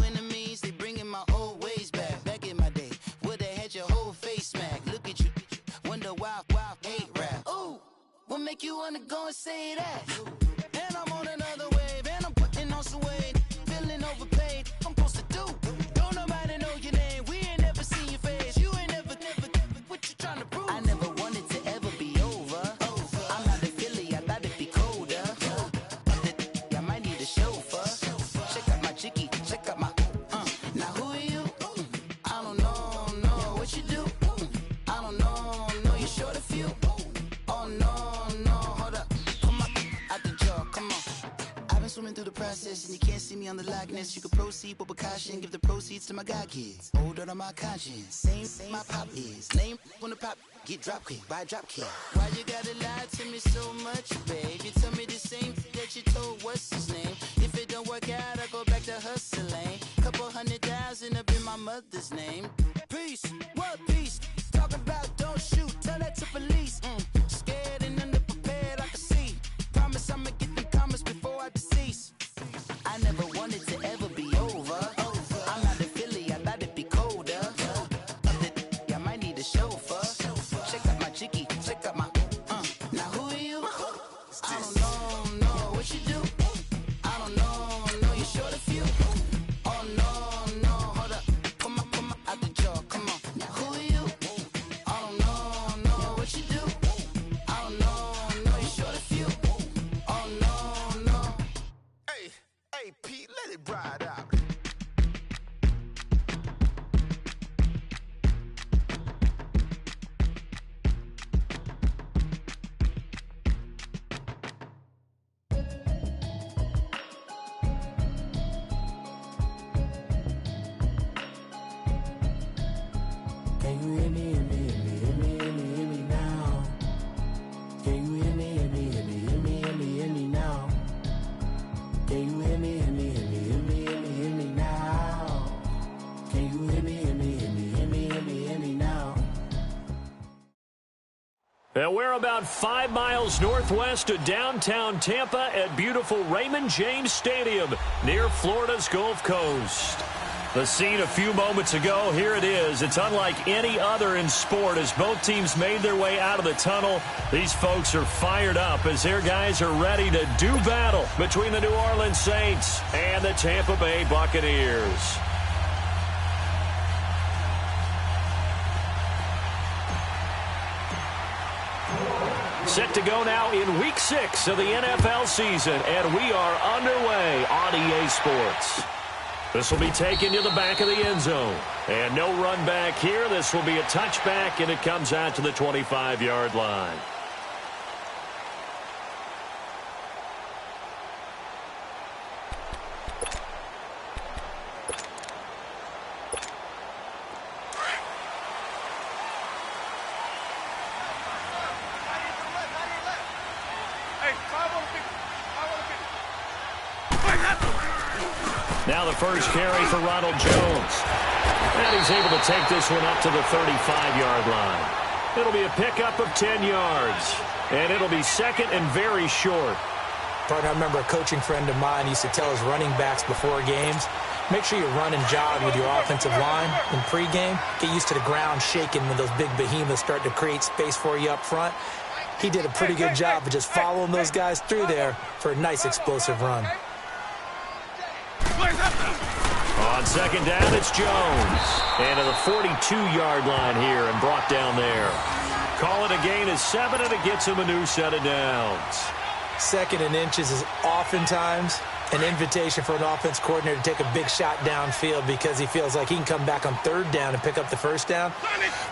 Enemies, they bringing my old ways back. Back in my day, where they had your whole face smacked. Look at you, wonder why hate rap. Ooh, what make you wanna go and say that? And I'm on another wave, and I'm putting on some weight. Feeling overpaid, I'm supposed to do. Don't nobody know your name, we ain't never seen your face. You ain't never, what you trying to prove? I never wanted to ever be over. I'm not a Philly, I thought it'd be colder. I might need a chauffeur. Check out my chicky, check out my, now who are you? I don't know what you do. I don't know, you're short a few. Oh no, hold up, come on, out the jaw, come on. I've been swimming through the process and you can't see me on the likeness. You can proceed with precaution, give the proceeds to my god kids. Older on my conscience, same my pop is. Name when the pop, get drop quick, buy drop kid. Why you gotta lie to me so much, babe? You tell me the same that you told what's his name. If it don't work out, I go back to hustling. Couple 100,000 up in my mother's name. Peace, what peace? Talk about don't shoot, tell that to police. Scared and underprepared, I can see. Promise I'ma get them comments before I decease. I never wanted to ever be over. I'm not a Philly, I thought it'd be colder. I might need a chauffeur. Check out my chicky, check out my, now who are you? I don't know what you do. I don't know, you're short a few. Oh no, hold up, come on, out the jaw, come on. Now who are you? I don't know what you do. I don't know, you're short a few. Oh no. Hey, Pete, let it ride out. Can you hear me, hear me now? Can you hear me, hear me now? Can you hear me, hear me now? Can you hear me, hear me now? And we're about 5 miles northwest of downtown Tampa at beautiful Raymond James Stadium near Florida's Gulf Coast. The scene a few moments ago, here it is. It's unlike any other in sport as both teams made their way out of the tunnel. These folks are fired up as their guys are ready to do battle between the New Orleans Saints and the Tampa Bay Buccaneers. Set to go now in Week 6 of the NFL season, and we are underway on EA Sports. This will be taken to the back of the end zone. And no run back here. This will be a touchback, and it comes out to the 25-yard line. Now the first carry for Ronald Jones. And he's able to take this one up to the 35-yard line. It'll be a pickup of 10 yards. And it'll be second and very short. Partner, I remember a coaching friend of mine used to tell his running backs before games, make sure you run and jog with your offensive line in pregame. Get used to the ground shaking when those big behemoths start to create space for you up front. He did a pretty good job of just following those guys through there for a nice explosive run. On second down, it's Jones. And to the 42-yard line here and brought down there. Call it a gain of 7, and it gets him a new set of downs. Second and inches is oftentimes an invitation for an offense coordinator to take a big shot downfield because he feels like he can come back on third down and pick up the first down.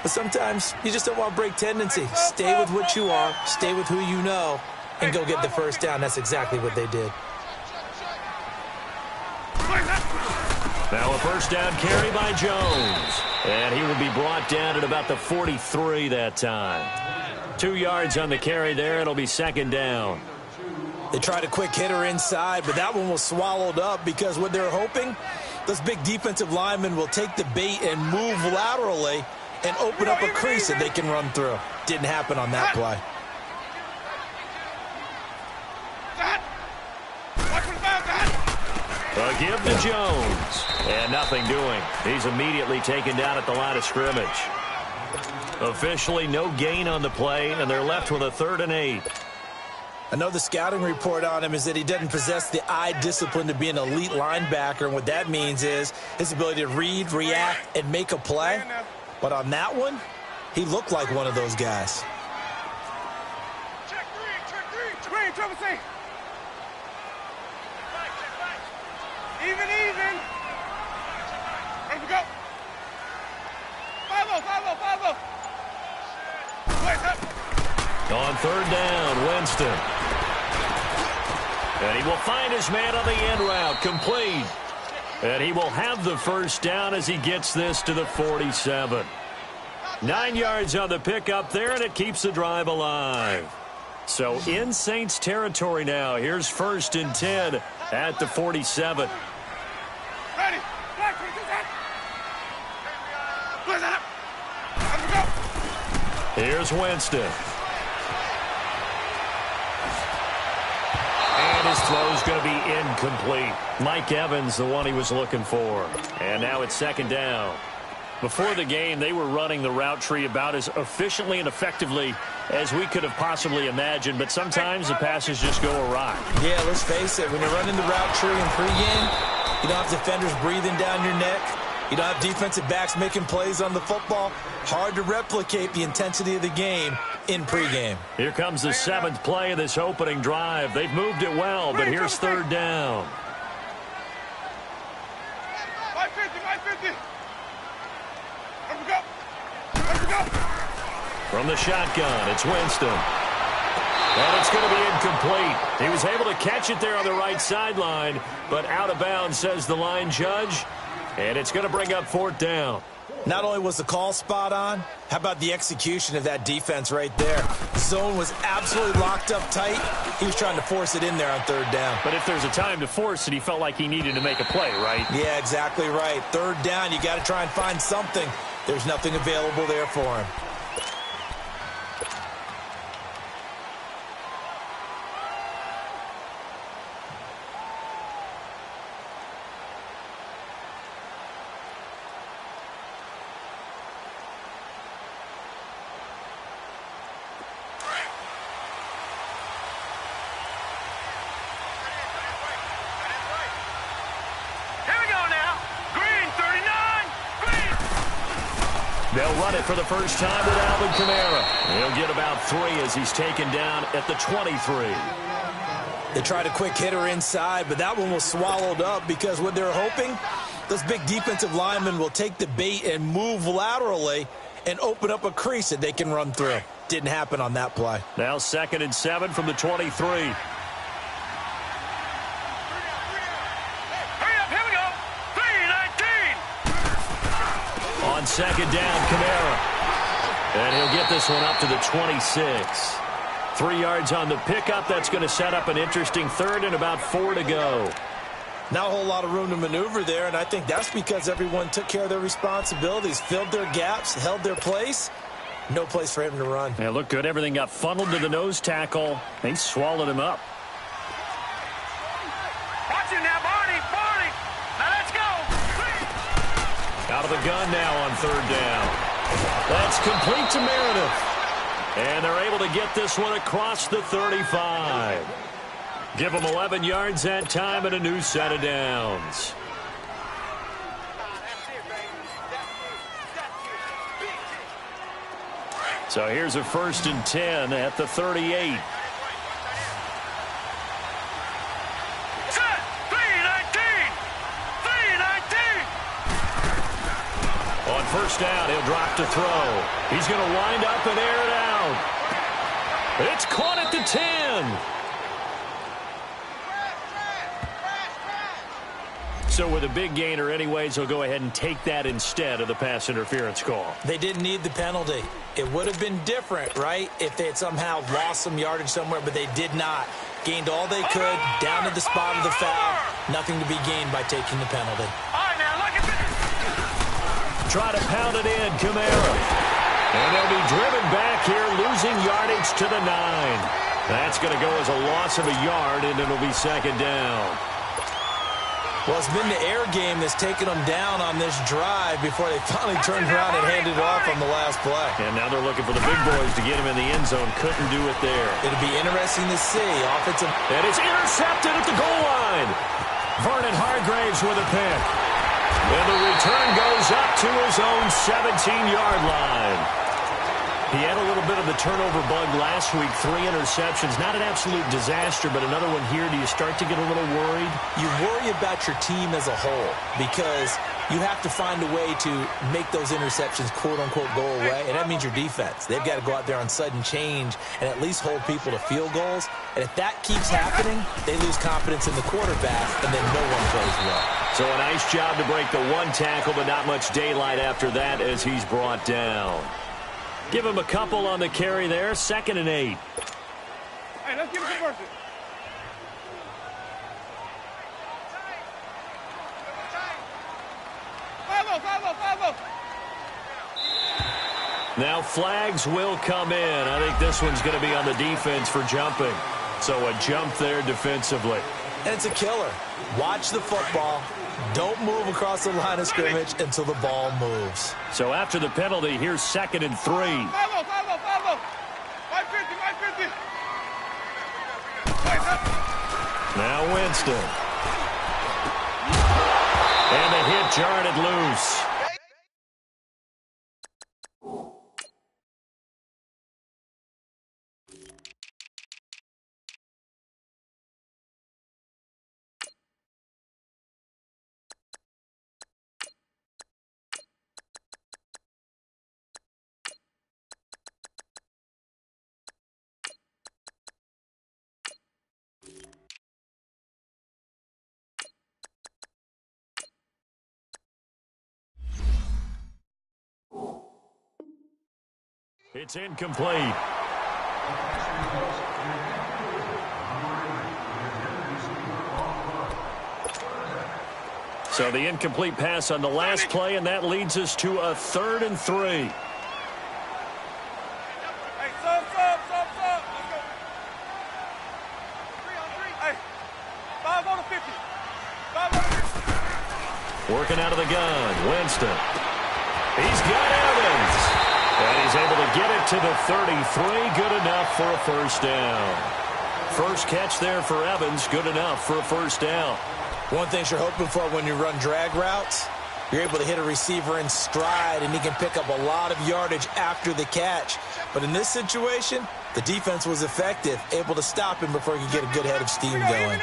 But sometimes you just don't want to break tendency. Stay with what you are, stay with who you know, and go get the first down. That's exactly what they did. Now a first down carry by Jones. And he will be brought down at about the 43 that time. 2 yards on the carry there. It'll be second down. They tried a quick hitter inside, but that one was swallowed up because what they're hoping, those big defensive linemen will take the bait and move laterally and open up a crease that they can run through. Didn't happen on that play. A give to Jones. And nothing doing. He's immediately taken down at the line of scrimmage. Officially no gain on the play, and they're left with a 3rd and 8. I know the scouting report on him is that he doesn't possess the eye discipline to be an elite linebacker, and what that means is his ability to read, react, and make a play. But on that one, he looked like one of those guys. Check three, triple C. Even. Let's go. 5-0. On 3rd down, Winston. And he will find his man on the end route, complete. And he will have the 1st down as he gets this to the 47. 9 yards on the pickup there, and it keeps the drive alive. So in Saints territory now. Here's 1st and 10 at the 47. Ready. Here's Winston. And his throw's going to be incomplete. Mike Evans, the one he was looking for. And now it's 2nd down. Before the game, they were running the route tree about as efficiently and effectively as we could have possibly imagined, but sometimes the passes just go awry. Yeah, let's face it. When you're running the route tree in pregame, you don't have defenders breathing down your neck. You don't have defensive backs making plays on the football. Hard to replicate the intensity of the game in pregame. Here comes the 7th play of this opening drive. They've moved it well, but here's 3rd down. 550. Let's go. From the shotgun, it's Winston. And it's going to be incomplete. He was able to catch it there on the right sideline, but out of bounds, says the line judge. And it's going to bring up 4th down. Not only was the call spot on, how about the execution of that defense right there? Zone was absolutely locked up tight. He was trying to force it in there on 3rd down. But if there's a time to force it, he felt like he needed to make a play, right? Yeah, exactly right. 3rd down, you got to try and find something. There's nothing available there for him. They'll run it for the first time with Alvin Kamara. He'll get about 3 as he's taken down at the 23. They tried a quick hitter inside, but that one was swallowed up because what they're hoping, those big defensive linemen will take the bait and move laterally and open up a crease that they can run through. Didn't happen on that play. Now 2nd and 7 from the 23. On 2nd down, Kamara. And he'll get this one up to the 26. 3 yards on the pickup. That's going to set up an interesting 3rd and about 4 to go. Not a whole lot of room to maneuver there, and I think that's because everyone took care of their responsibilities, filled their gaps, held their place. No place for him to run. Yeah, looked good. Everything got funneled to the nose tackle. They swallowed him up. Watch it now, Barney. Now let's go. Out of the gun now on 3rd down. That's complete to Meredith. And they're able to get this one across the 35. Give them 11 yards that time and a new set of downs. So here's a 1st and 10 at the 38. On 1st down, he'll drop to throw. He's going to wind up and air it out. It's caught at the 10. So with a big gainer anyways, he'll go ahead and take that instead of the pass interference call. They didn't need the penalty. It would have been different, right, if they had somehow lost some yardage somewhere, but they did not. Gained all they could, down to the spot of the foul. Nothing to be gained by taking the penalty. All right, now look at this. Try to pound it in, Kamara. And they'll be driven back here, losing yardage to the 9. That's going to go as a loss of a yard, and it'll be 2nd down. Well, it's been the air game that's taken them down on this drive before they finally turned around and handed it off on the last play. And now they're looking for the big boys to get him in the end zone. Couldn't do it there. It'll be interesting to see. Offensive. And it's intercepted at the goal line. Vernon Hargraves with a pick. And the return goes up to his own 17-yard line. He had a little bit of the turnover bug last week, 3 interceptions. Not an absolute disaster, but another one here. Do you start to get a little worried? You worry about your team as a whole because you have to find a way to make those interceptions, quote-unquote, go away, and that means your defense. They've got to go out there on sudden change and at least hold people to field goals. And if that keeps happening, they lose confidence in the quarterback, and then no one plays well. So a nice job to break the one tackle, but not much daylight after that as he's brought down. Give him a couple on the carry there. 2nd and 8. Hey, let's give it to Mercy. Five-oh. Now flags will come in. I think this one's going to be on the defense for jumping. So a jump there defensively. And it's a killer. Watch the football. Don't move across the line of scrimmage until the ball moves. So after the penalty, here's 2nd and 3. 5-0. 550. Now Winston. And the hit jarred it loose. It's incomplete. So the incomplete pass on the last play, and that leads us to a 3rd and 3. Hey, sub. Let's go. 3 on 3. Hey, 5 on the 50. 5 on the 50. Working out of the gun, Winston. He's got Evans. And he's able to get it to the 33. Good enough for a first down. First catch there for Evans. Good enough for a first down. One thing you're hoping for when you run drag routes, you're able to hit a receiver in stride, and he can pick up a lot of yardage after the catch. But in this situation, the defense was effective, able to stop him before he could get a good head of steam going.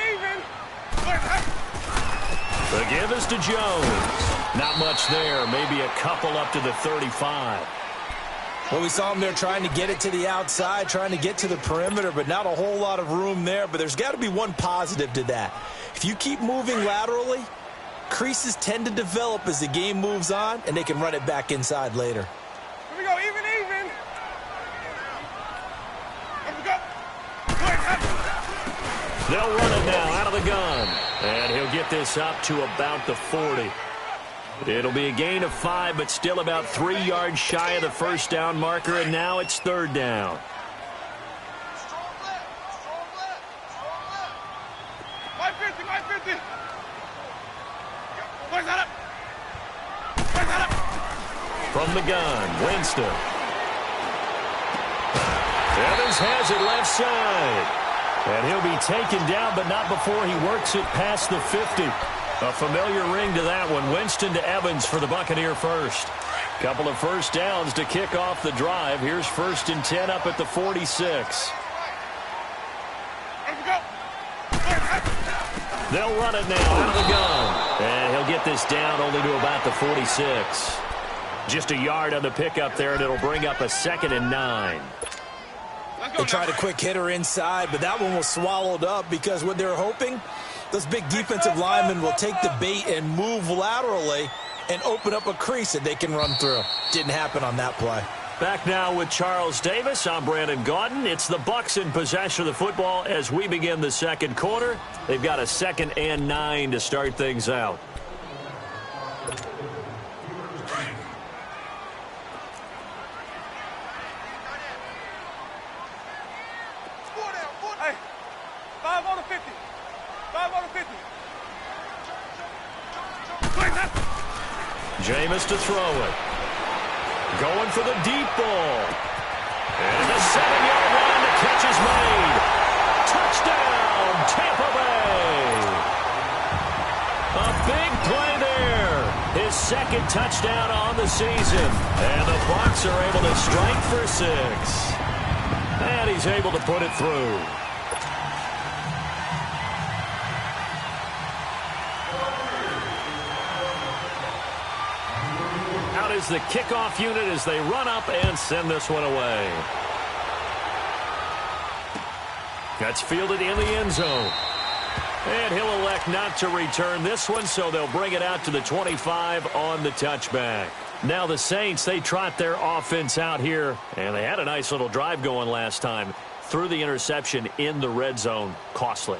The give is to Jones. Not much there. Maybe a couple up to the 35. Well, we saw him there trying to get it to the outside, trying to get to the perimeter, but not a whole lot of room there. But there's got to be one positive to that. If you keep moving laterally, creases tend to develop as the game moves on, and they can run it back inside later. Here we go, even. Let's go. They'll run it now out of the gun. And he'll get this up to about the 40. It'll be a gain of 5, but still about 3 yards shy of the first down marker, and now it's 3rd down. My 50. From the gun, Winston. Evans has it left side. And he'll be taken down, but not before he works it past the 50. A familiar ring to that one. Winston to Evans for the Buccaneer first. Couple of first downs to kick off the drive. Here's 1st and 10 up at the 46. They'll run it now out of the gun. And he'll get this down only to about the 46. Just a yard on the pickup there, and it'll bring up a 2nd and 9. They tried a quick hitter inside, but that one was swallowed up because what they're hoping, those big defensive linemen will take the bait and move laterally and open up a crease that they can run through. Didn't happen on that play. Back now with Charles Davis. I'm Brandon Gaudin. It's the Bucs in possession of the football as we begin the second quarter. They've got a 2nd and 9 to start things out. Hey, 5 on the 50. 5 on the 50. Jameis to throw it. Going for the deep ball. And the 7-yard line, the catch is made. Touchdown, Tampa Bay. A big play there. His second touchdown on the season. And the Bucs are able to strike for 6. And he's able to put it through. Out is the kickoff unit as they run up and send this one away. That's fielded in the end zone. And he'll elect not to return this one, so they'll bring it out to the 25 on the touchback. Now the Saints, they trot their offense out here, and they had a nice little drive going last time. Threw the interception in the red zone. Costly.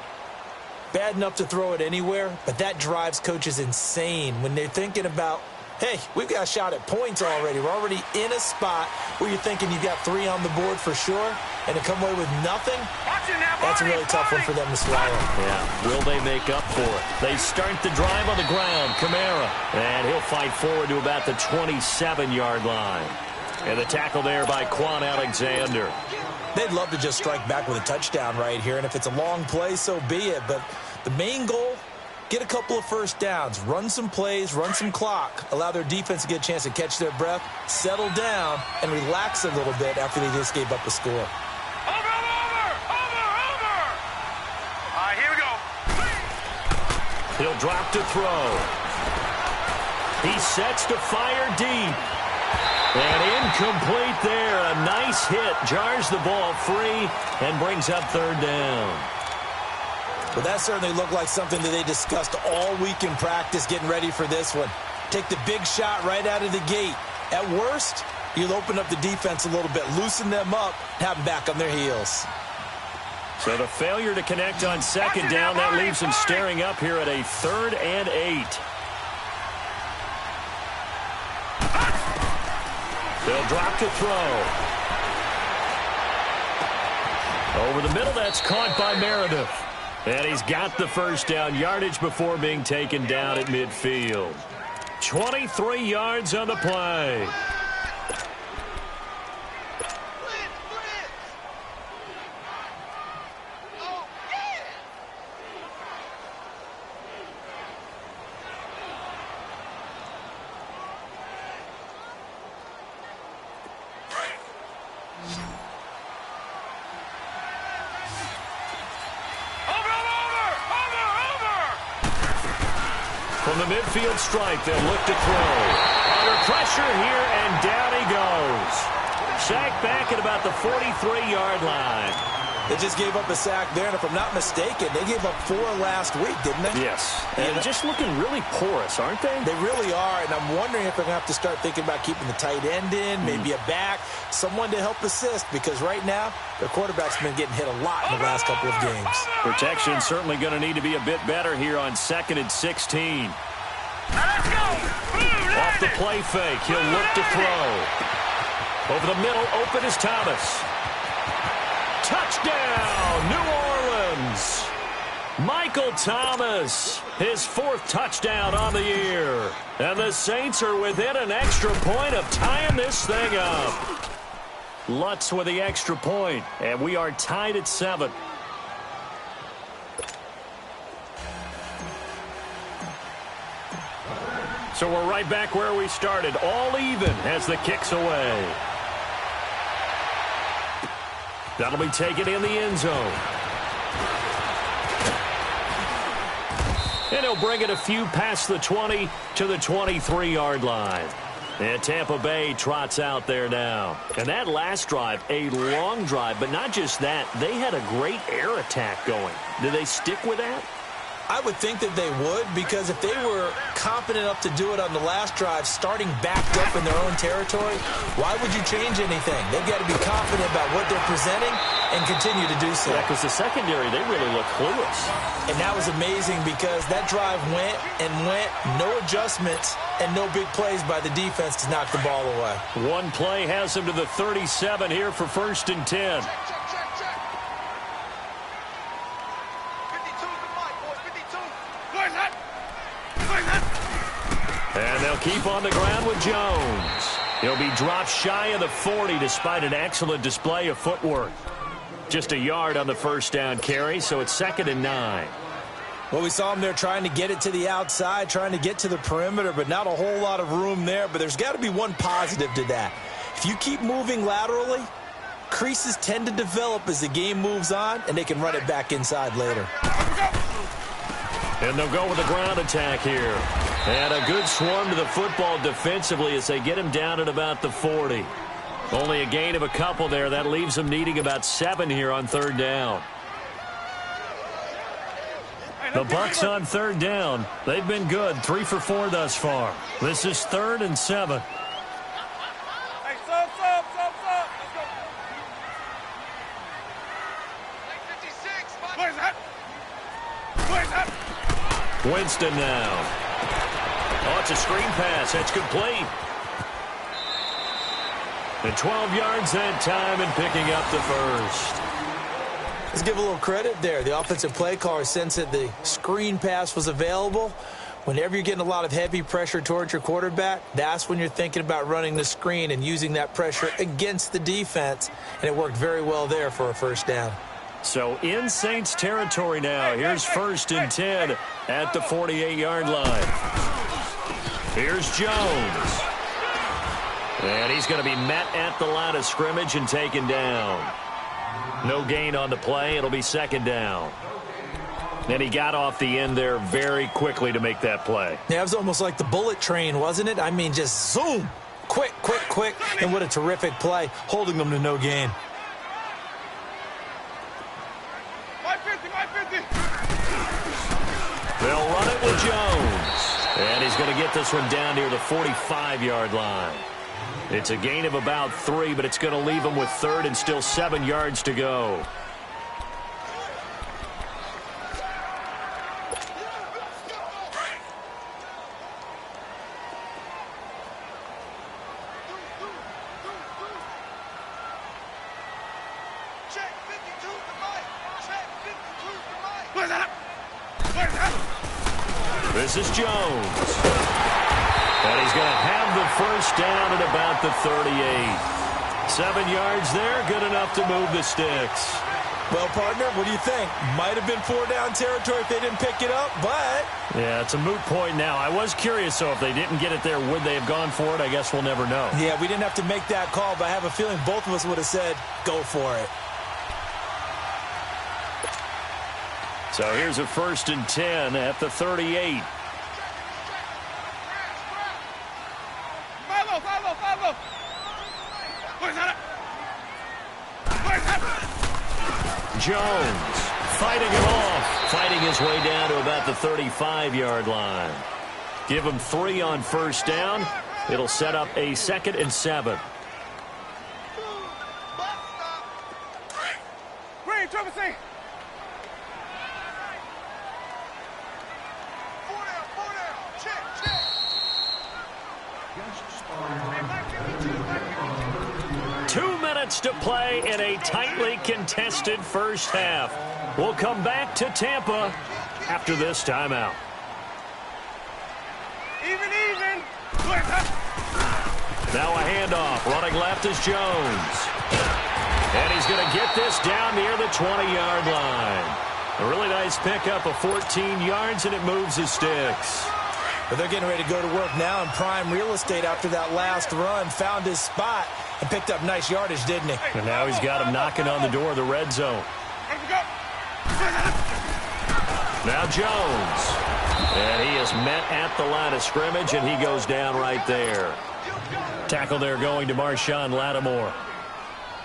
Bad enough to throw it anywhere, but that drives coaches insane when they're thinking about, hey, we've got a shot at points already. We're already in a spot where you're thinking you've got 3 on the board for sure, and to come away with nothing, that's a really tough one for them to swallow. Yeah, will they make up for it? They start the drive on the ground. Kamara, and he'll fight forward to about the 27-yard line. And the tackle there by Quan Alexander. They'd love to just strike back with a touchdown right here, and if it's a long play, so be it. But the main goal, get a couple of first downs, run some plays, run some clock, allow their defense to get a chance to catch their breath, settle down, and relax a little bit after they just gave up a score. Over! All right, here we go. He'll drop to throw. He sets to fire deep. And incomplete there. A nice hit. Jars the ball free and brings up third down. Well, that certainly looked like something that they discussed all week in practice getting ready for this one. Take the big shot right out of the gate. At worst, you'll open up the defense a little bit, loosen them up, have them back on their heels. So the failure to connect on second down, that leaves them staring up here at a 3rd and 8. They'll drop to throw. Over the middle, that's caught by Meredith. And he's got the first down yardage before being taken down at midfield. 23 yards on the play. From the midfield stripe, they'll look to throw. Under pressure here, and down he goes. Sacked back at about the 43-yard line. They just gave up a sack there, and if I'm not mistaken, they gave up 4 last week, didn't they? Yes. And just looking really porous, aren't they? They really are, and I'm wondering if they're going to have to start thinking about keeping the tight end in, maybe a back, someone to help assist, because right now, their quarterback's been getting hit a lot in the last couple of games. Protection certainly going to need to be a bit better here on 2nd and 16. Let's go. Off the play fake, he'll look to throw. Over the middle, open is Thomas. Touchdown, New Orleans. Michael Thomas, his 4th touchdown on the year. And the Saints are within an extra point of tying this thing up. Lutz with the extra point, and we are tied at 7. So we're right back where we started, all even as the kick's away. That'll be taken in the end zone. And he'll bring it a few past the 20 to the 23-yard line. And Tampa Bay trots out there now. And that last drive, a long drive, but not just that. They had a great air attack going. Did they stick with that? I would think that they would, because if they were confident enough to do it on the last drive, starting backed up in their own territory, why would you change anything? They've got to be confident about what they're presenting and continue to do so. Yeah, because the secondary, they really look clueless. And that was amazing because that drive went and went, no adjustments and no big plays by the defense to knock the ball away. One play has them to the 37 here for 1st and 10. And they'll keep on the ground with Jones. He'll be dropped shy of the 40 despite an excellent display of footwork. Just a yard on the first down carry, so it's 2nd and 9. Well, we saw him there trying to get it to the outside, trying to get to the perimeter, but not a whole lot of room there. But there's got to be one positive to that. If you keep moving laterally, creases tend to develop as the game moves on, and they can run it back inside later. And they'll go with a ground attack here. And a good swarm to the football defensively as they get him down at about the 40. Only a gain of a couple there. That leaves them needing about 7 here on 3rd down. The Bucs on 3rd down. They've been good. 3 for 4 thus far. This is 3rd and 7. Hey, sub. Let's go. Where's that? Winston now. Oh, it's a screen pass. That's complete. And 12 yards that time and picking up the first. Let's give a little credit there. The offensive play caller sensed that the screen pass was available. Whenever you're getting a lot of heavy pressure towards your quarterback, that's when you're thinking about running the screen and using that pressure against the defense. And it worked very well there for a first down. So in Saints territory now. Here's 1st and 10 at the 48-yard line. Here's Jones. And he's going to be met at the line of scrimmage and taken down. No gain on the play. It'll be 2nd down. And he got off the end there very quickly to make that play. Yeah, it was almost like the bullet train, wasn't it? I mean, just zoom. Quick. And what a terrific play, holding them to no gain. They'll run it with Jones. And he's going to get this one down near the 45-yard line. It's a gain of about 3, but it's going to leave him with 3rd and still 7 yards to go. This is Jones. And he's going to have the first down at about the 38. 7 yards there, good enough to move the sticks. Well, partner, what do you think? Might have been 4-down territory if they didn't pick it up, but... Yeah, it's a moot point now. I was curious, so if they didn't get it there, would they have gone for it? I guess we'll never know. Yeah, we didn't have to make that call, but I have a feeling both of us would have said, go for it. So here's a 1st and 10 at the 38. Jones fighting it off, fighting his way down to about the 35-yard line. Give him 3 on 1st down. It'll set up a 2nd and 7. Green, triple C. To play in a tightly contested first half. We'll come back to Tampa after this timeout. Even. Now a handoff. Running left is Jones. And he's going to get this down near the 20-yard line. A really nice pickup of 14 yards, and it moves his sticks. But they're getting ready to go to work now in prime real estate after that last run. Found his spot and picked up nice yardage, didn't he? And now he's got him knocking on the door of the red zone. Now Jones. And he is met at the line of scrimmage, and he goes down right there. Tackle there going to Marshawn Lattimore.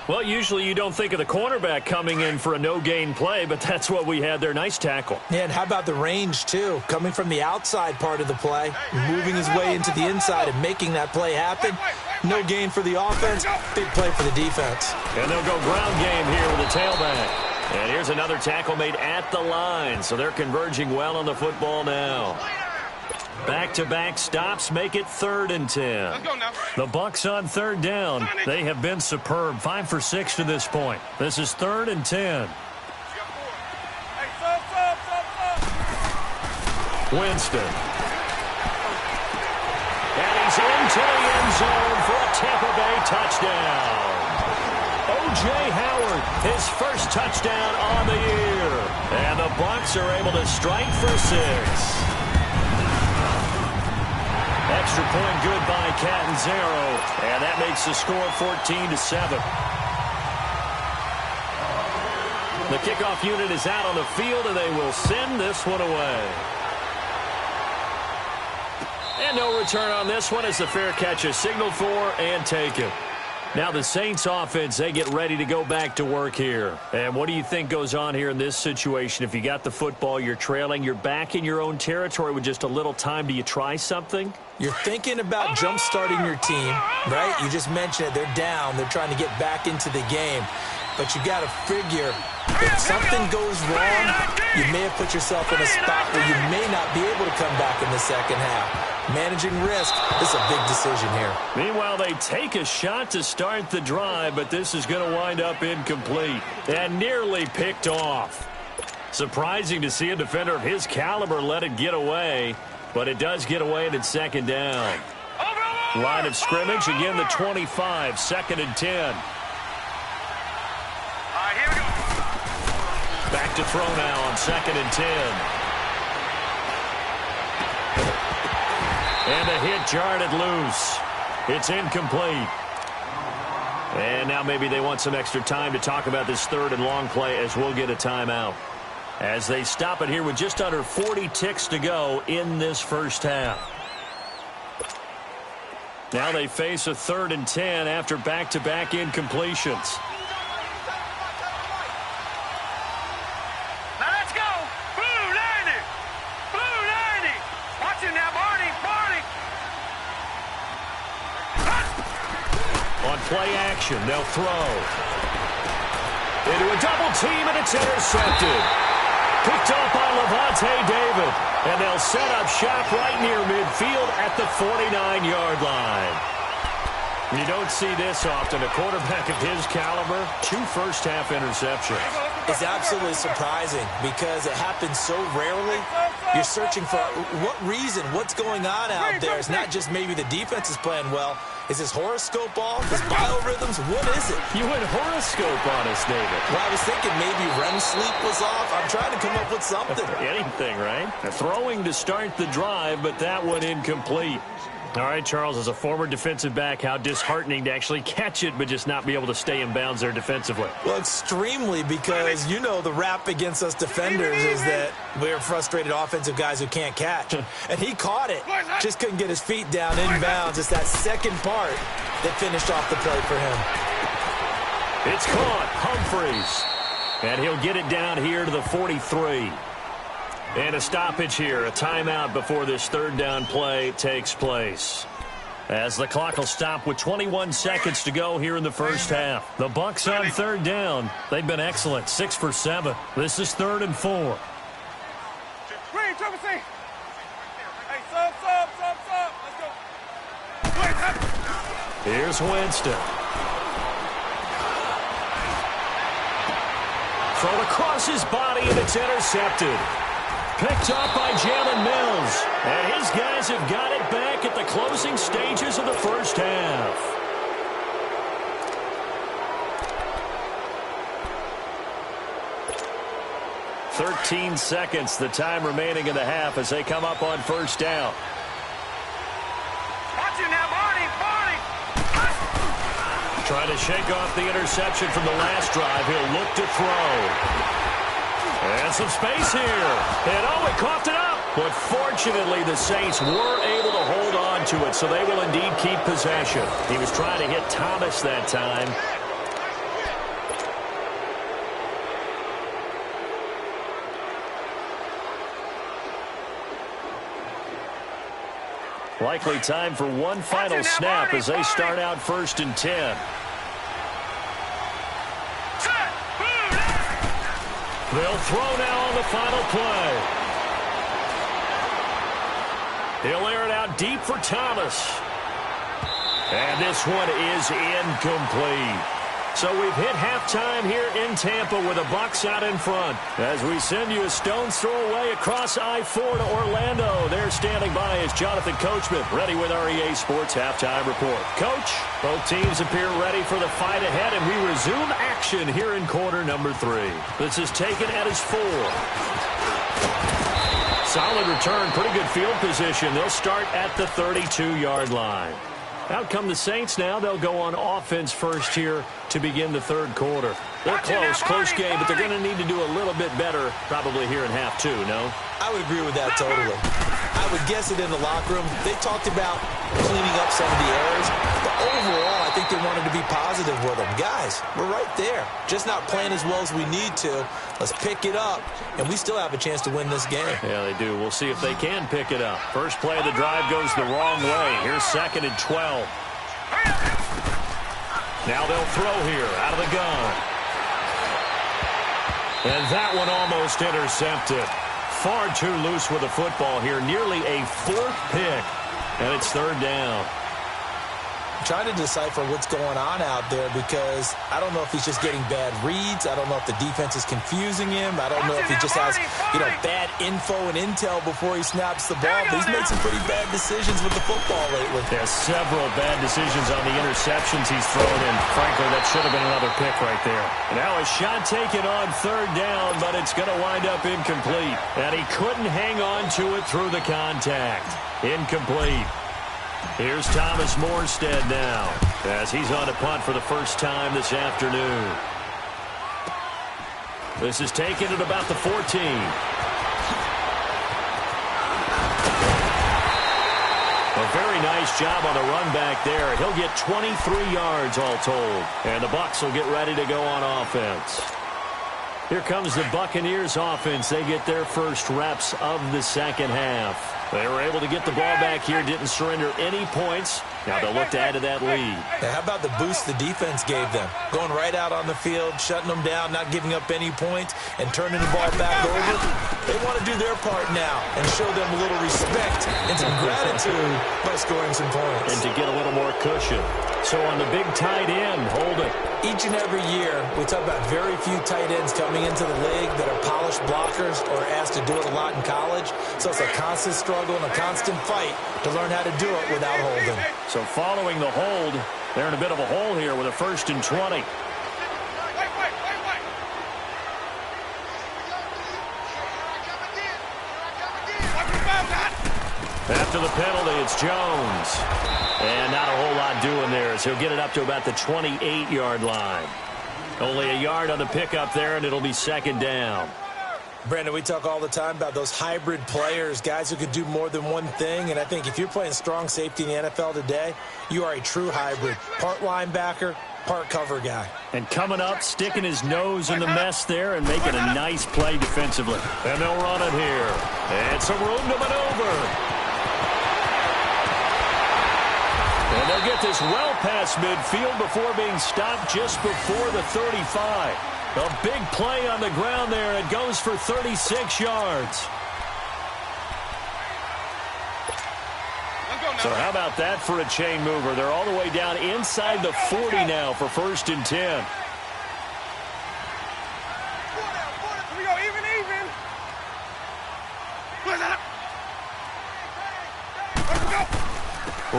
Well, usually you don't think of the cornerback coming in for a no-gain play, but that's what we had there. Nice tackle. Yeah, and how about the range, too? Coming from the outside part of the play, moving his way into the inside and making that play happen. No gain for the offense, big play for the defense. And they'll go ground game here with the tailback. And here's another tackle made at the line, so they're converging well on the football now. Back-to-back stops make it 3rd and 10. Let's go now. The Bucs on 3rd down. They have been superb. 5 for 6 to this point. This is 3rd and 10. Hey, sub. Winston. goes into the end zone for a Tampa Bay touchdown. O.J. Howard, his first touchdown on the year. And the Bucs are able to strike for 6. Extra point good by Catanzaro. And that makes the score 14-7. The kickoff unit is out on the field, and they will send this one away. And no return on this one as the fair catch is signaled for and taken. Now the Saints offense, they get ready to go back to work here. And what do you think goes on here in this situation? If you got the football, you're trailing, you're back in your own territory with just a little time. Do you try something? You're thinking about jump-starting your team, right? You just mentioned it. They're down. They're trying to get back into the game. But you got to figure if something goes wrong, you may have put yourself in a spot where you may not be able to come back in the second half. Managing risk, this is a big decision here. Meanwhile, they take a shot to start the drive, but this is going to wind up incomplete and nearly picked off. Surprising to see a defender of his caliber let it get away, but it does get away and it's second down. Line of scrimmage, again the 25, 2nd and 10. Here we go. Back to throw now on 2nd and 10. And a hit jarred it loose. It's incomplete. And now maybe they want some extra time to talk about this 3rd and long play as we'll get a timeout. As they stop it here with just under 40 ticks to go in this first half. Now they face a 3rd and 10 after back-to-back incompletions. Now let's go. Blue 90. Blue 90. Watch it now, Barney. Barney. On play action, they'll throw. Into a double team, and it's intercepted. Picked up by Levante David. And they'll set up shop right near midfield at the 49-yard line. You don't see this often. A quarterback of his caliber, 2 first-half interceptions. It's absolutely surprising because it happens so rarely. You're searching for what reason, what's going on out there. It's not just maybe the defense is playing well. Is his horoscope off? His biorhythms? What is it? You went horoscope on us, David. Well, I was thinking maybe REM sleep was off. I'm trying to come up with something. Anything, right? Throwing to start the drive, but that one incomplete. All right, Charles, as a former defensive back, how disheartening to actually catch it but just not be able to stay in bounds there defensively. Well, extremely, because you know the rap against us defenders is that we're frustrated offensive guys who can't catch. And he caught it, just couldn't get his feet down in bounds. It's that second part that finished off the play for him. It's caught, Humphreys. And he'll get it down here to the 43. And a stoppage here, a timeout before this 3rd down play takes place. As the clock will stop with 21 seconds to go here in the first half. The Bucs on 3rd down. They've been excellent, 6 for 7. This is 3rd and 4. Green, triple C. Hey, sub. Let's go. Here's Winston. Thrown across his body, and it's intercepted. Picked up by Jalen Mills. And his guys have got it back at the closing stages of the first half. "13 seconds, the time remaining in the half as they come up on 1st down. Watch it now, Barney. Trying to shake off the interception from the last drive. He'll look to throw. And some space here. And he coughed it up. But fortunately, the Saints were able to hold on to it, so they will indeed keep possession. He was trying to hit Thomas that time. Likely time for one final snap as they start out 1st and 10. They'll throw now on the final play. He'll air it out deep for Thomas. And this one is incomplete. So we've hit halftime here in Tampa with the Bucs out in front. As we send you a stone's throw away across I-4 to Orlando. There standing by is Jonathan Coachman, ready with our EA Sports Halftime Report. Coach, both teams appear ready for the fight ahead, and we resume action here in quarter number 3. This is taken at his 4. Solid return, pretty good field position. They'll start at the 32-yard line. Out come the Saints now. They'll go on offense first here to begin the third quarter. They're close game, but they're going to need to do a little bit better probably here in half 2, no? I would agree with that totally. I would guess it in the locker room. They talked about cleaning up some of the errors, but overall, I think they wanted to be positive with them. Guys, we're right there. Just not playing as well as we need to. Let's pick it up, and we still have a chance to win this game. Yeah, they do. We'll see if they can pick it up. First play of the drive goes the wrong way. Here's 2nd and 12. Now they'll throw here out of the gun. And that one almost intercepted. Far too loose with the football here. Nearly a 4th pick. And it's 3rd down. I'm trying to decipher what's going on out there because I don't know if he's just getting bad reads. I don't know if the defense is confusing him. I don't know if he just has, bad info and intel before he snaps the ball. But he's made some pretty bad decisions with the football lately. There's several bad decisions on the interceptions he's thrown in. Frankly, that should have been another pick right there. Now a shot taken on 3rd down, but it's going to wind up incomplete. And he couldn't hang on to it through the contact. Incomplete. Here's Thomas Morstead now as he's on a punt for the first time this afternoon. This is taken at about the 14. A very nice job on the run back there. He'll get 23 yards all told. And the Bucs will get ready to go on offense. Here comes the Buccaneers offense. They get their first reps of the second half. They were able to get the ball back here, didn't surrender any points. Now they'll look to add to that lead. Now, how about the boost the defense gave them? Going right out on the field, shutting them down, not giving up any points, and turning the ball back over. They want to do their part now and show them a little respect and some gratitude by scoring some points. And to get a little more cushion. So on the big tight end, hold it. Each and every year, we talk about very few tight ends coming into the league that are polished blockers or asked to do it a lot in college. So it's a constant struggle and a constant fight to learn how to do it without holding. So following the hold, they're in a bit of a hole here with a 1st and 20. After the penalty, it's Jones. And not a whole lot doing there as he'll get it up to about the 28-yard line. Only a yard on the pickup there, and it'll be 2nd down. Brandon, we talk all the time about those hybrid players, guys who can do more than one thing. And I think if you're playing strong safety in the NFL today, you are a true hybrid. Part linebacker, part cover guy. And coming up, sticking his nose in the mess there and making a nice play defensively. And they'll run it here. And some room to maneuver. And they'll get this well past midfield before being stopped just before the 35. A big play on the ground there. It goes for 36 yards. So how about that for a chain mover? They're all the way down inside the 40 now for 1st and 10. Here we go, even. Let's go.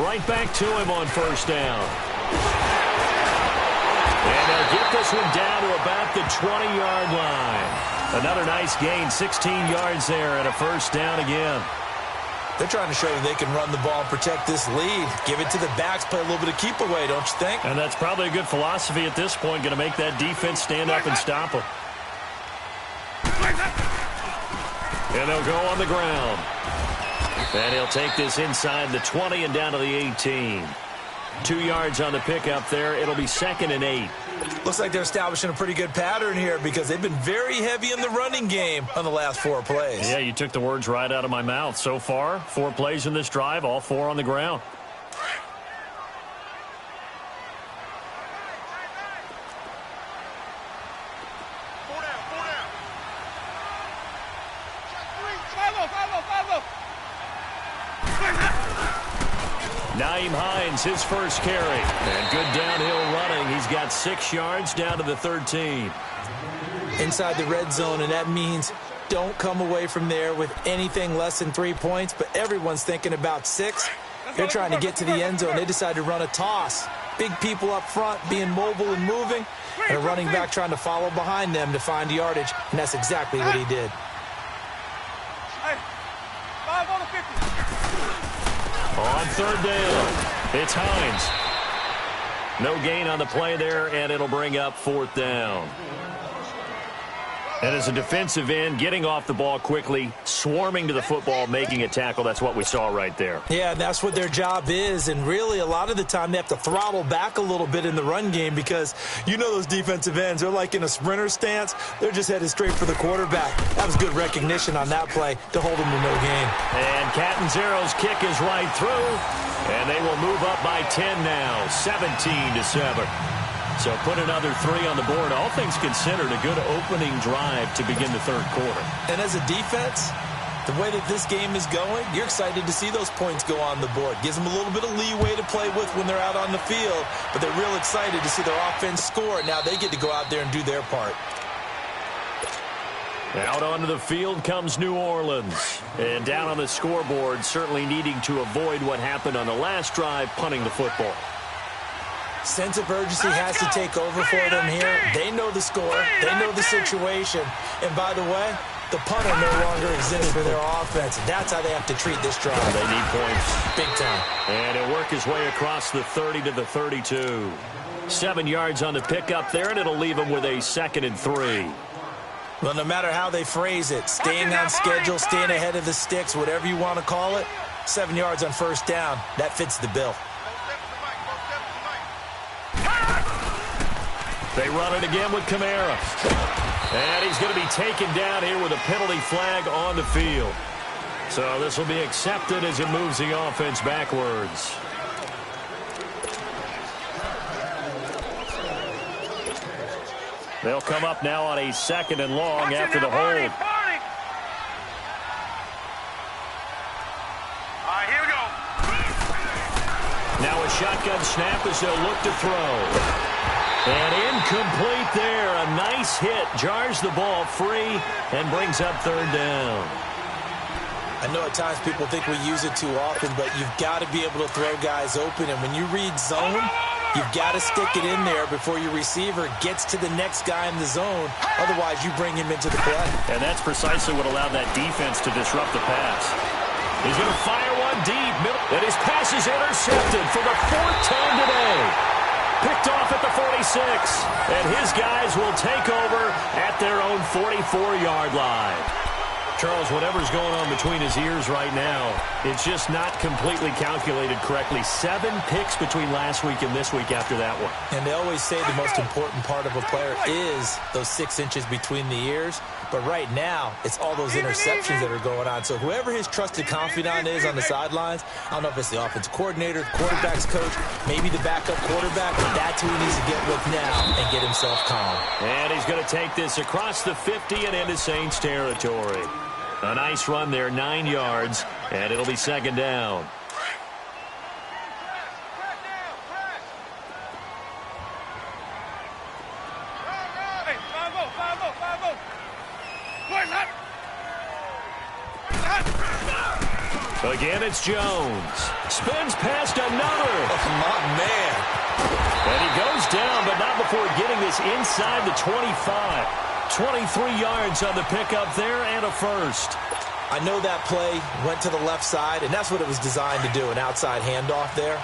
Right back to him on 1st down. And they'll get this one down to about the 20-yard line. Another nice gain, 16 yards there, and a 1st down again. They're trying to show that they can run the ball and protect this lead. Give it to the backs, play a little bit of keep away, don't you think? And that's probably a good philosophy at this point, going to make that defense stand up and stop them. And they'll go on the ground. And he'll take this inside the 20 and down to the 18. 2 yards on the pickup there. It'll be 2nd and 8. Looks like they're establishing a pretty good pattern here because they've been very heavy in the running game on the last 4 plays. Yeah, you took the words right out of my mouth. So far, 4 plays in this drive, all 4 on the ground. Nyheim Hines, his first carry. And good downhill running. He's got 6 yards down to the 13. Inside the red zone, and that means don't come away from there with anything less than 3 points, but everyone's thinking about 6. They're trying to get to the end zone. They decide to run a toss. Big people up front being mobile and moving, and a running back trying to follow behind them to find yardage, and that's exactly what he did. Hey, 5 on the 50. On third down, it's Hines. No gain on the play there, and it'll bring up 4th down. And as a defensive end, getting off the ball quickly, swarming to the football, making a tackle, that's what we saw right there. Yeah, that's what their job is, and really a lot of the time they have to throttle back a little bit in the run game because you know those defensive ends, they're like in a sprinter stance. They're just headed straight for the quarterback. That was good recognition on that play to hold them to no gain. And Catanzaro's kick is right through, and they will move up by 10 now, 17-7. So put another 3 on the board. All things considered, a good opening drive to begin the third quarter. And as a defense, the way that this game is going, you're excited to see those points go on the board. Gives them a little bit of leeway to play with when they're out on the field, but they're real excited to see their offense score. Now they get to go out there and do their part. Out onto the field comes New Orleans. And down on the scoreboard, certainly needing to avoid what happened on the last drive, punting the football. Sense of urgency has to take over for them here. They know the score. They know the situation. And by the way, the punter no longer exists for their offense. That's how they have to treat this drive. They need points. Big time. And he'll work his way across the 30 to the 32. 7 yards on the pickup there, and it'll leave him with a 2nd and 3. Well, no matter how they phrase it, staying on schedule, staying ahead of the sticks, whatever you want to call it, 7 yards on first down, that fits the bill. They run it again with Kamara. And he's going to be taken down here with a penalty flag on the field. So this will be accepted as it moves the offense backwards. They'll come up now on a 2nd and long after the hold. All right, here we go. Now a shotgun snap as they'll look to throw. And incomplete there. A nice hit. Jars the ball free and brings up 3rd down. I know at times people think we use it too often, but you've got to be able to throw guys open. And when you read zone, you've got to stick it in there before your receiver gets to the next guy in the zone. Otherwise, you bring him into the play. And that's precisely what allowed that defense to disrupt the pass. He's going to fire one deep. And his pass is intercepted for the 4th time today. Picked off at the 46. And his guys will take over at their own 44-yard line. Charles, whatever's going on between his ears right now, it's just not completely calculated correctly. 7 picks between last week and this week after that one. And they always say the most important part of a player is those 6 inches between the ears. But right now, it's all those interceptions that are going on. So whoever his trusted confidant is on the sidelines, I don't know if it's the offensive coordinator, the quarterback's coach, maybe the backup quarterback, but that's who he needs to get with now and get himself calm. And he's going to take this across the 50 and into Saints territory. A nice run there, 9 yards, and it'll be 2nd down. Hey, 5-0, 5-0, 5-0. Again, it's Jones. Spins past another. Oh, my man. And he goes down, but not before getting this inside the 25. 23 yards on the pickup there and a first. I know that play went to the left side, and that's what it was designed to do, an outside handoff there.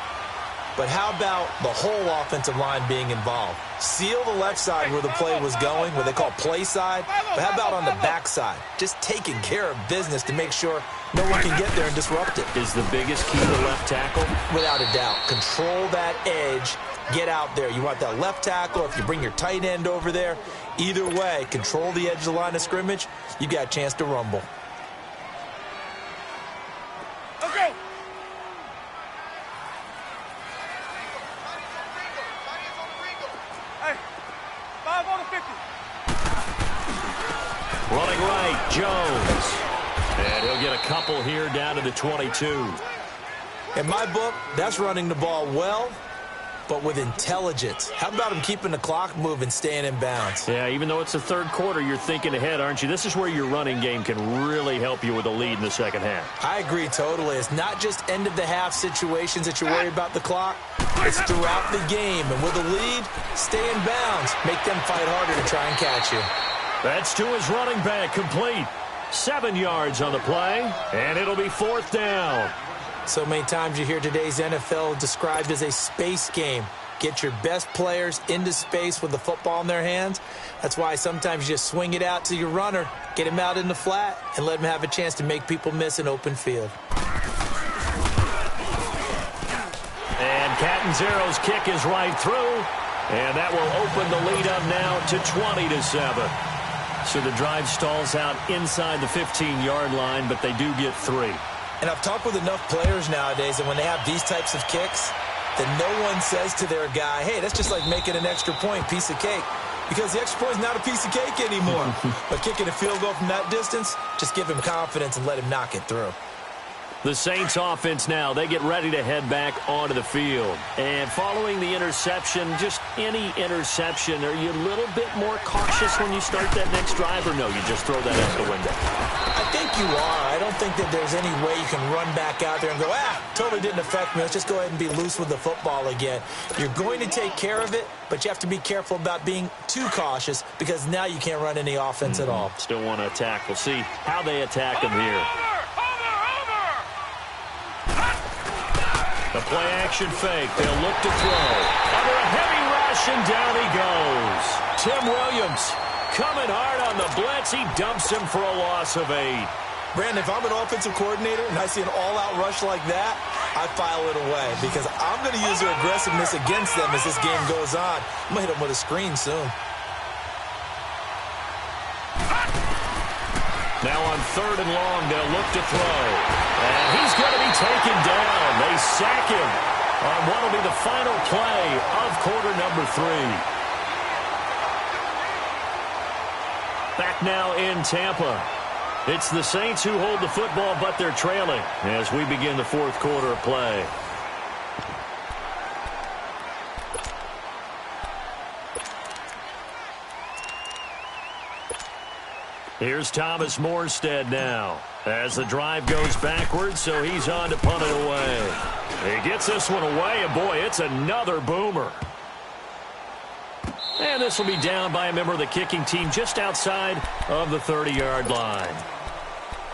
But how about the whole offensive line being involved? Seal the left side where the play was going, what they call play side. But how about on the back side? Just taking care of business to make sure no one can get there and disrupt it. Is the biggest key to left tackle? Without a doubt. Control that edge. Get out there. You want that left tackle. If you bring your tight end over there, either way, control the edge of the line of scrimmage, you got a chance to rumble. Let's go. Hey, 5 on the 50. Running right, Jones. And he'll get a couple here down to the 22. In my book, that's running the ball well, but with intelligence. How about him keeping the clock moving, staying in bounds? Yeah, even though it's the third quarter, you're thinking ahead, aren't you? This is where your running game can really help you with a lead in the second half. I agree totally. It's not just end-of-the-half situations that you worry about the clock. It's throughout the game. And with a lead, stay in bounds. Make them fight harder to try and catch you. That's to his running back, complete. 7 yards on the play, and it'll be 4th down. So many times you hear today's NFL described as a space game. Get your best players into space with the football in their hands. That's why sometimes you just swing it out to your runner, get him out in the flat, and let him have a chance to make people miss an open field. And Catanzero's kick is right through, and that will open the lead up now to 20-7. So the drive stalls out inside the 15-yard line, but they do get 3. And I've talked with enough players nowadays that when they have these types of kicks, that no one says to their guy, hey, that's just like making an extra point, piece of cake. Because the extra point is not a piece of cake anymore. But kicking a field goal from that distance, just give him confidence and let him knock it through. The Saints offense now, they get ready to head back onto the field. And following the interception, just any interception, are you a little bit more cautious when you start that next drive, or no, you just throw that out the window? I think you are. I don't think that there's any way you can run back out there and go, totally didn't affect me. Let's just go ahead and be loose with the football again. You're going to take care of it, but you have to be careful about being too cautious because now you can't run any offense at all. Still want to attack. We'll see how they attack him here. The play-action fake. They'll look to throw. Under a heavy rush, and down he goes. Tim Williams coming hard on the blitz. He dumps him for a loss of 8. Brandon, if I'm an offensive coordinator and I see an all-out rush like that, I file it away because I'm going to use their aggressiveness against them as this game goes on. I'm going to hit them with a screen soon. Now on 3rd and long, they'll look to throw. And he's going to be taken down. They sack him on what will be the final play of quarter number 3. Back now in Tampa. It's the Saints who hold the football, but they're trailing as we begin the 4th quarter of play. Here's Thomas Morstead now as the drive goes backwards, so he's on to punt it away. He gets this one away, and boy, it's another boomer. And this will be down by a member of the kicking team just outside of the 30-yard line.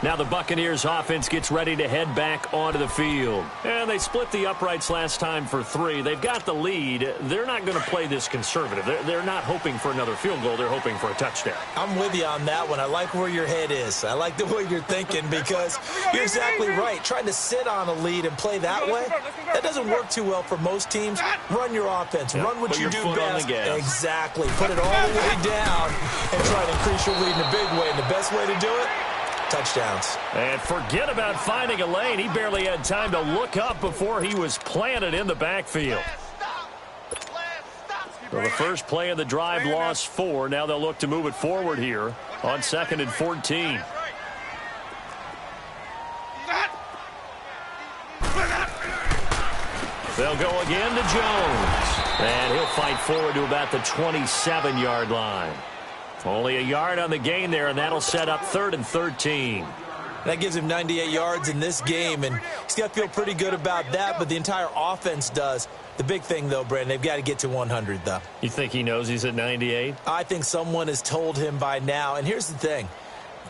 Now the Buccaneers offense gets ready to head back onto the field. And they split the uprights last time for 3. They've got the lead. They're not going to play this conservative. They're not hoping for another field goal. They're hoping for a touchdown. I'm with you on that one. I like where your head is. I like the way you're thinking because you're exactly right. Trying to sit on a lead and play that way, that doesn't work too well for most teams. Run your offense. Yep. Run what Put you your do foot best. on the gas. Exactly. Put it all the way down and try to increase your lead in a big way. And the best way to do it, touchdowns. And forget about finding a lane. He barely had time to look up before he was planted in the backfield. So the first play of the drive lost 4. Now they'll look to move it forward here on 2nd and 14. They'll go again to Jones. And he'll fight forward to about the 27-yard line. Only a yard on the gain there, and that'll set up 3rd and 13. That gives him 98 yards in this game, and he's got to feel pretty good about that, but the entire offense does. The big thing, though, Brandon, they've got to get to 100, though. You think he knows he's at 98? I think someone has told him by now, and here's the thing.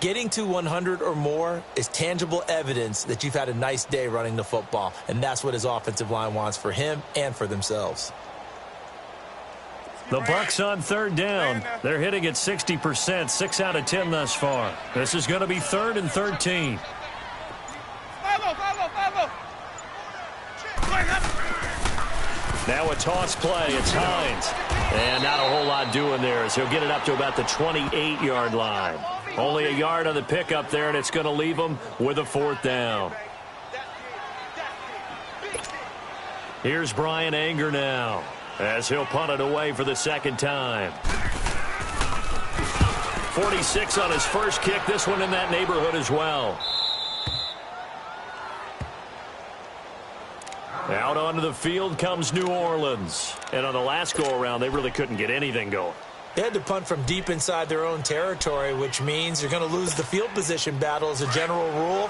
Getting to 100 or more is tangible evidence that you've had a nice day running the football, and that's what his offensive line wants for him and for themselves. The Bucs on 3rd down. They're hitting at 60%, 6 out of 10 thus far. This is going to be 3rd and 13. Now a toss play. It's Hines. And not a whole lot doing there as he'll get it up to about the 28-yard line. Only a yard on the pickup there, and it's going to leave him with a 4th down. Here's Brian Anger now, as he'll punt it away for the 2nd time. 46 on his first kick. This one in that neighborhood as well. Out onto the field comes New Orleans. And on the last go-around, they really couldn't get anything going. They had to punt from deep inside their own territory, which means you're going to lose the field position battle as a general rule.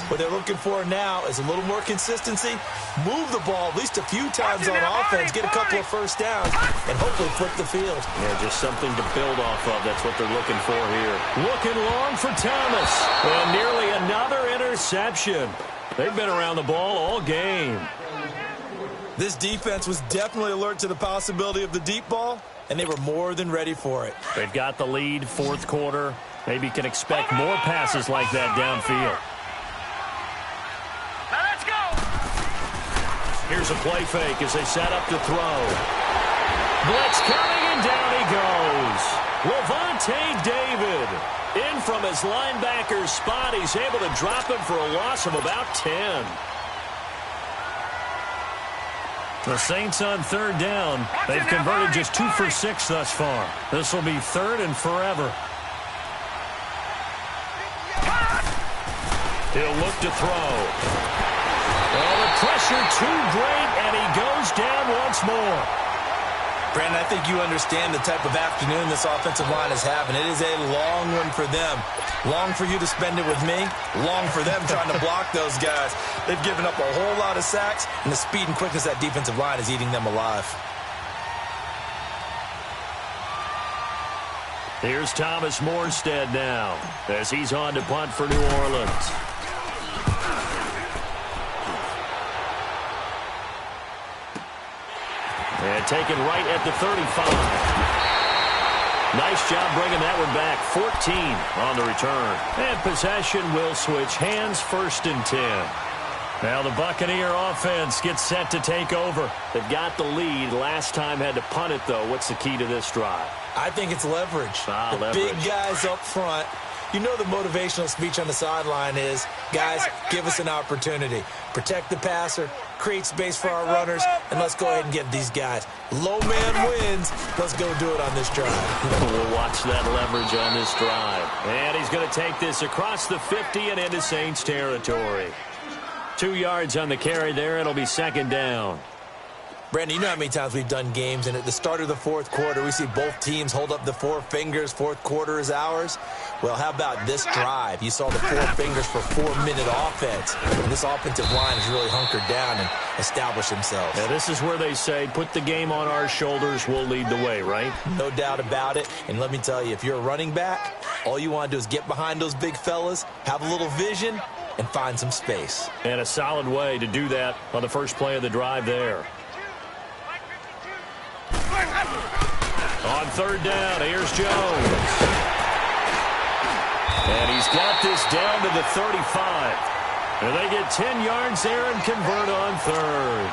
What they're looking for now is a little more consistency, move the ball at least a few times on offense, get a couple of first downs, and hopefully flip the field. Yeah, just something to build off of. That's what they're looking for here. Looking long for Thomas. And nearly another interception. They've been around the ball all game. This defense was definitely alert to the possibility of the deep ball, and they were more than ready for it. They've got the lead, fourth quarter. Maybe can expect more passes like that downfield. Now let's go. Here's a play fake as they set up to throw. Blitz coming, and down he goes. Levante David in from his linebacker spot. He's able to drop him for a loss of about 10. The Saints on third down. They've converted just 2 for 6 thus far. This will be third and forever. He'll look to throw. Oh, the pressure too great, and he goes down once more. Brandon, I think you understand the type of afternoon this offensive line is having. It is a long one for them. Long for you to spend it with me. Long for them trying to block those guys. They've given up a whole lot of sacks, and the speed and quickness of that defensive line is eating them alive. Here's Thomas Morstead now as he's on to punt for New Orleans. And taken right at the 35. Nice job bringing that one back. 14 on the return. And possession will switch hands, first and 10. Now the Buccaneer offense gets set to take over. They've got the lead. Last time had to punt it, though. What's the key to this drive? I think it's leverage. Leverage. Big guys up front. You know the motivational speech on the sideline is, guys, give us an opportunity. Protect the passer, create space for our runners, and let's go ahead and get these guys. Low man wins. Let's go do it on this drive. We'll watch that leverage on this drive. And he's going to take this across the 50 and into Saints territory. 2 yards on the carry there. It'll be second down. Brandon, you know how many times we've done games, and at the start of the fourth quarter, we see both teams hold up the 4 fingers, fourth quarter is ours. Well, how about this drive? You saw the 4 fingers for 4-minute offense, and this offensive line has really hunkered down and established themselves. Yeah, this is where they say, put the game on our shoulders, we'll lead the way, right? No doubt about it, and let me tell you, if you're a running back, all you want to do is get behind those big fellas, have a little vision, and find some space. And a solid way to do that on the first play of the drive there. On third down, here's Jones. And he's got this down to the 35. And they get 10 yards there and convert on third.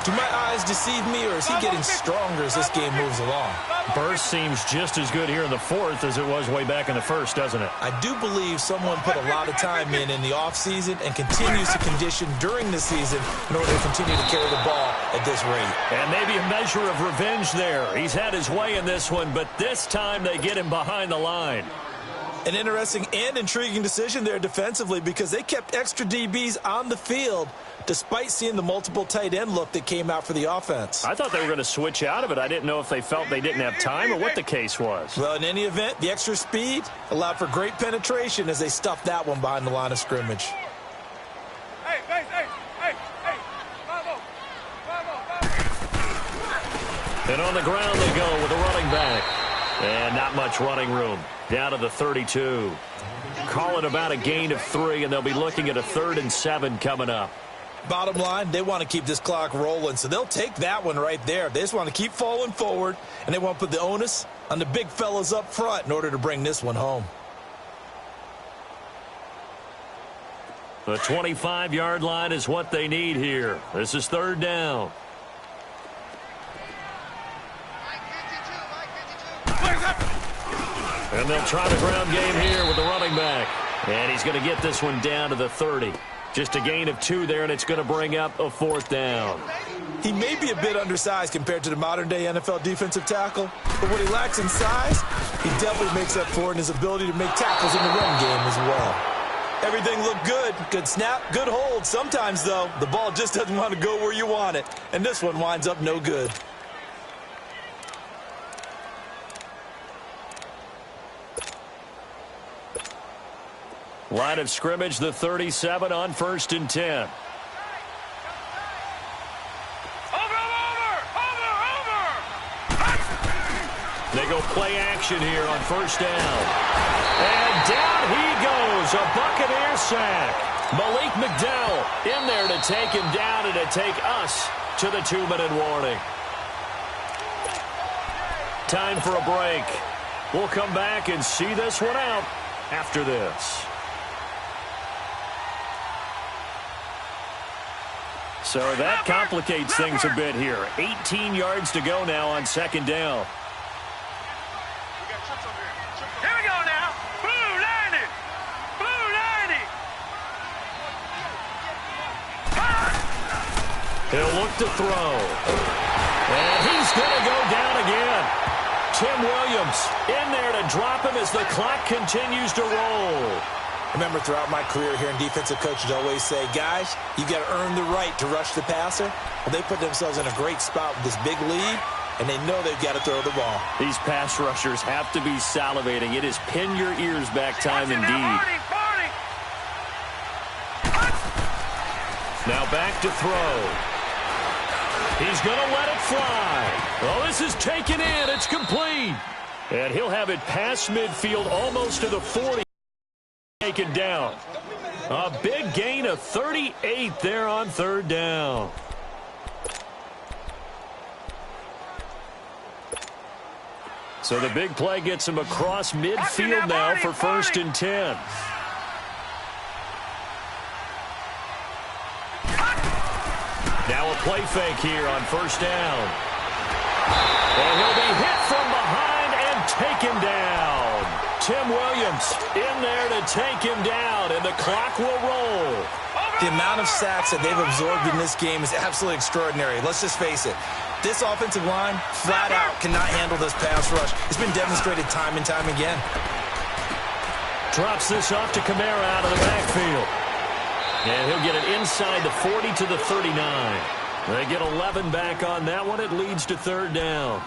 Do my eyes deceive me, or is he getting stronger as this game moves along? Burst seems just as good here in the fourth as it was way back in the first, doesn't it? I do believe someone put a lot of time in the offseason and continues to condition during the season in order to continue to carry the ball at this rate. And maybe a measure of revenge there. He's had his way in this one, but this time they get him behind the line. An interesting and intriguing decision there defensively because they kept extra DBs on the field despite seeing the multiple tight end look that came out for the offense. I thought they were going to switch out of it. I didn't know if they felt they didn't have time or what the case was. Well, in any event, the extra speed allowed for great penetration as they stuffed that one behind the line of scrimmage. Hey. And on the ground they go with a running back. And not much running room. Down to the 32. Call it about a gain of 3, and they'll be looking at a 3rd and 7 coming up. Bottom line, they want to keep this clock rolling, so they'll take that one right there. They just want to keep falling forward, and they want to put the onus on the big fellas up front in order to bring this one home. The 25-yard line is what they need here. This is third down. And they'll try the ground game here with the running back. And he's going to get this one down to the 30. Just a gain of 2 there, and it's going to bring up a 4th down. He may be a bit undersized compared to the modern-day NFL defensive tackle, but what he lacks in size, he definitely makes up for in his ability to make tackles in the run game as well. Everything looked good. Good snap, good hold. Sometimes, though, the ball just doesn't want to go where you want it. And this one winds up no good. Line of scrimmage, the 37 on 1st and 10. They go play action here on 1st down. And down he goes, a Buccaneer sack. Malik McDowell in there to take him down and to take us to the 2-minute warning. Time for a break. We'll come back and see this one out after this. So that complicates things a bit here. 18 yards to go now on 2nd down. Here we go now. Blue 90. Blue 90. He'll look to throw. And he's going to go down again. Tim Williams in there to drop him as the clock continues to roll. Remember, throughout my career here in defensive coaches always say, guys, you got to earn the right to rush the passer. Well, they put themselves in a great spot with this big lead, and they know they've got to throw the ball. These pass rushers have to be salivating. It is pin your ears back time indeed. Now back to throw. He's going to let it fly. Oh, this is taken in. It's complete. And he'll have it past midfield almost to the 40. Taken down. A big gain of 38 there on 3rd down. So the big play gets him across midfield now for 1st and 10. Now a play fake here on 1st down. And he'll be hit from behind and taken down. Tim Williams in there to take him down, and the clock will roll. The amount of sacks that they've absorbed in this game is absolutely extraordinary. Let's just face it. This offensive line, flat out, cannot handle this pass rush. It's been demonstrated time and time again. Drops this off to Kamara out of the backfield. And he'll get it inside the 40 to the 39. They get 11 back on that one. It leads to 3rd down.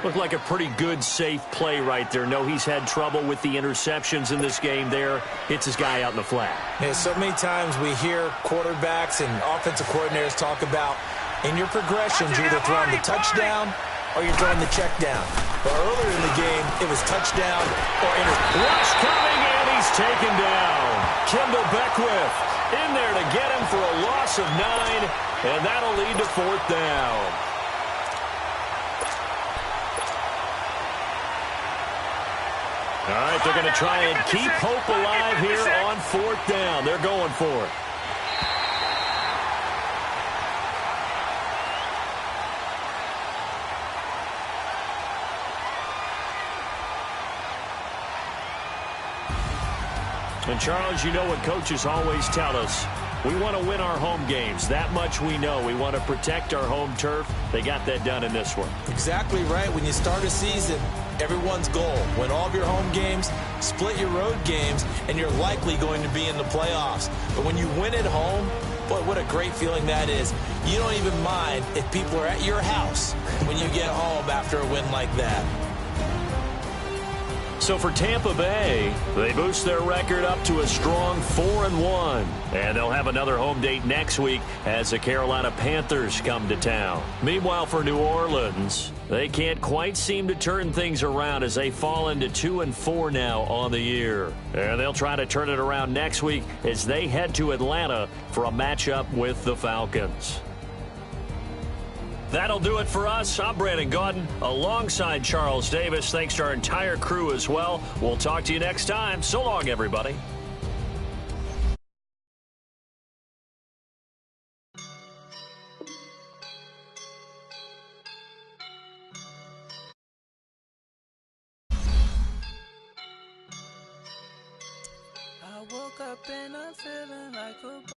Looked like a pretty good, safe play right there. No, he's had trouble with the interceptions in this game there. Hits his guy out in the flat. Yeah, so many times we hear quarterbacks and offensive coordinators talk about in your progressions, you're either throwing the touchdown or you're throwing the check down. But earlier in the game, it was touchdown or interception. Rush coming, and he's taken down. Kimball Beckwith in there to get him for a loss of 9, and that'll lead to 4th down. All right, they're going to try and keep hope alive here on 4th down. They're going for it. And, Charles, you know what coaches always tell us. We want to win our home games. That much we know. We want to protect our home turf. They got that done in this one. Exactly right. When you start a season, everyone's goal, win all of your home games, split your road games, and you're likely going to be in the playoffs. But when you win at home, boy, what a great feeling that is. You don't even mind if people are at your house when you get home after a win like that. So for Tampa Bay, they boost their record up to a strong 4-1. And they'll have another home date next week as the Carolina Panthers come to town. Meanwhile, for New Orleans, they can't quite seem to turn things around as they fall into 2-4 now on the year. And they'll try to turn it around next week as they head to Atlanta for a matchup with the Falcons. That'll do it for us. I'm Brandon Gaudin alongside Charles Davis. Thanks to our entire crew as well. We'll talk to you next time. So long, everybody. I woke up and I'm feeling like a